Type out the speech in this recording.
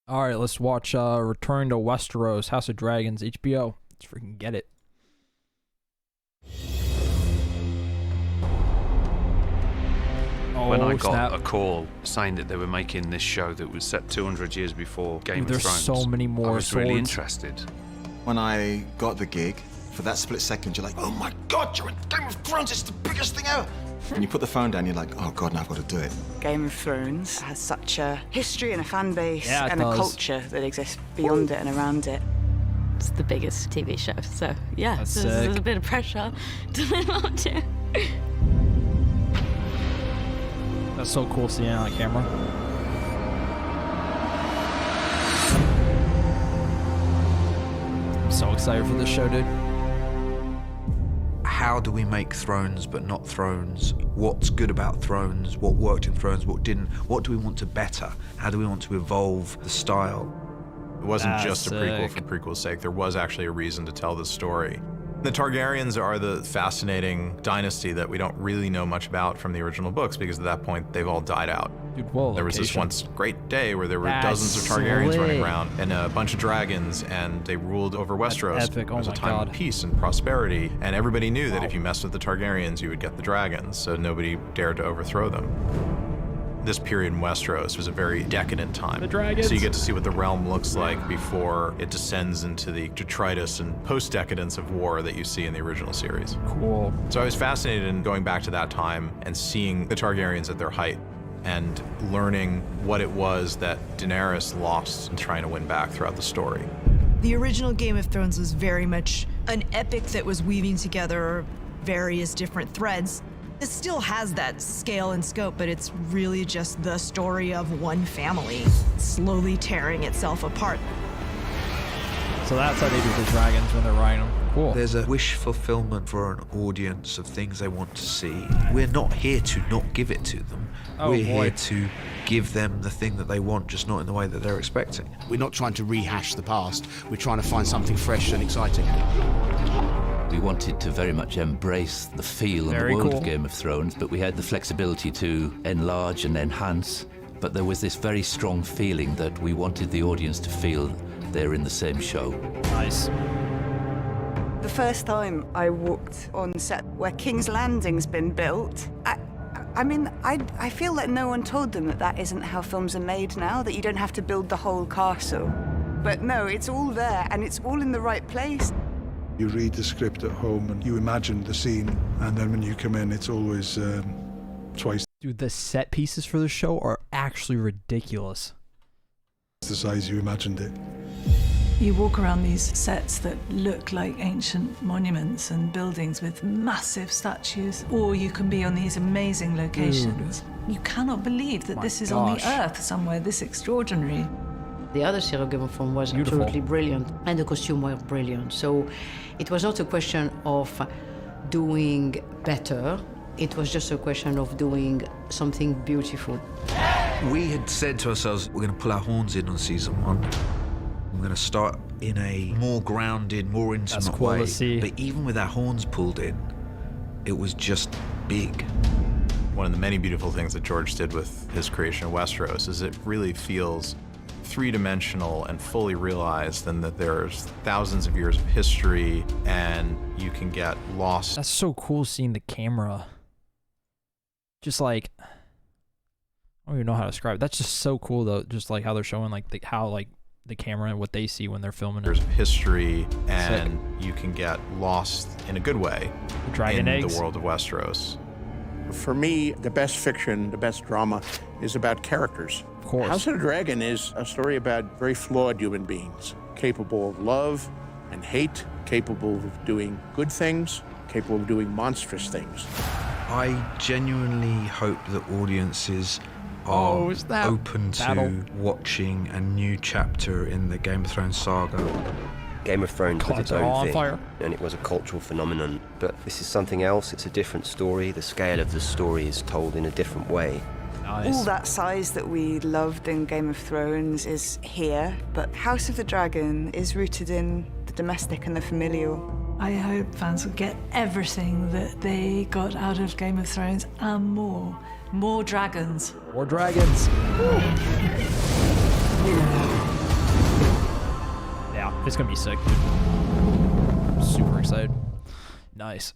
All right, let's watch Return to Westeros, House of Dragons, HBO. Let's freaking get it. Oh, When I snap. got a call saying that they were making this show that was set 200 years before Game of There's Thrones, so many more I was really swords. interested. When I got the gig, for that split second, you're like, oh my God, you're in Game of Thrones, it's the biggest thing ever. And you put the phone down, you're like, oh God, now I've got to do it. Game of Thrones has such a history and a fan base Yeah, it and does. a culture that exists beyond it and around it. It's the biggest TV show, so yeah, That's there's sick. a bit of pressure to live up to. That's so cool seeing it on camera. I'm so excited for this show, dude. How do we make Thrones but not Thrones? What's good about Thrones? What worked in Thrones? What didn't? What do we want to better? How do we want to evolve the style? It wasn't That's just a prequel sick. for prequel's sake. There was actually a reason to tell the story. The Targaryens are the fascinating dynasty that we don't really know much about from the original books because at that point they've all died out. Dude, whoa, There was this location. once great day where there were That's dozens of Targaryens running slick. around and a bunch of dragons, and they ruled over Westeros. epic. It Oh was a my time God. of peace and prosperity, and everybody knew that Wow. if you messed with the Targaryens, you would get the dragons, so nobody dared to overthrow them. This period in Westeros was a very decadent time. The dragons. So you get to see what the realm looks like before it descends into the detritus and post-decadence of war that you see in the original series. Cool. So I was fascinated in going back to that time and seeing the Targaryens at their height and learning what it was that Daenerys lost in trying to win back throughout the story. The original Game of Thrones was very much an epic that was weaving together various different threads. It still has that scale and scope, but it's really just the story of one family slowly tearing itself apart. So that's how they do the dragons when they're riding them. Cool. There's a wish fulfillment for an audience of things they want to see. We're not here to not give it to them. Oh, We're boy. here to give them the thing that they want, just not in the way that they're expecting. We're not trying to rehash the past. We're trying to find something fresh and exciting. We wanted to very much embrace the feel and Very the world cool. of Game of Thrones, but we had the flexibility to enlarge and enhance. But there was this very strong feeling that we wanted the audience to feel they're in the same show. Nice. The first time I walked on set where King's Landing's been built, I feel like no one told them that that isn't how films are made now, that you don't have to build the whole castle. But no, it's all there and it's all in the right place. You read the script at home and you imagine the scene, and then when you come in, it's always twice Dude, the set pieces for the show are actually ridiculous. the size you imagined it. You walk around these sets that look like ancient monuments and buildings with massive statues, or you can be on these amazing locations. You cannot believe that My this is on the gosh. earth somewhere this extraordinary. The other series of Game of Thrones was Beautiful. absolutely brilliant, and the costume were brilliant. So it was not a question of doing better. It was just a question of doing something beautiful. We had said to ourselves, we're going to pull our horns in on season 1. We're going to start in a more grounded, more intimate cool to way. see. But even with our horns pulled in, it was just big. One of the many beautiful things that George did with his creation of Westeros is it really feels three-dimensional and fully realized, and that there's thousands of years of history and you can get lost. That's so cool seeing the camera. Just like, I don't even know how to describe it. That's just so cool though. Just like how they're showing like how like the camera and what they see when they're filming There's it. history and you can get lost in a good way Dragon in eggs. the world of Westeros. For me, the best fiction, the best drama is about characters. Of course. House of the Dragon is a story about very flawed human beings, capable of love and hate, capable of doing good things, capable of doing monstrous things. I genuinely hope that audiences are Oh, is that open to battle? watching a new chapter in the Game of Thrones saga. Game of Thrones was Clouds its are all own on thing, fire. and it was a cultural phenomenon. But this is something else. It's a different story. The scale of the story is told in a different way. Nice. All that size that we loved in Game of Thrones is here, but House of the Dragon is rooted in the domestic and the familial. I hope fans will get everything that they got out of Game of Thrones and more. More dragons. More dragons. It's gonna be sick, dude. I'm super excited. Nice.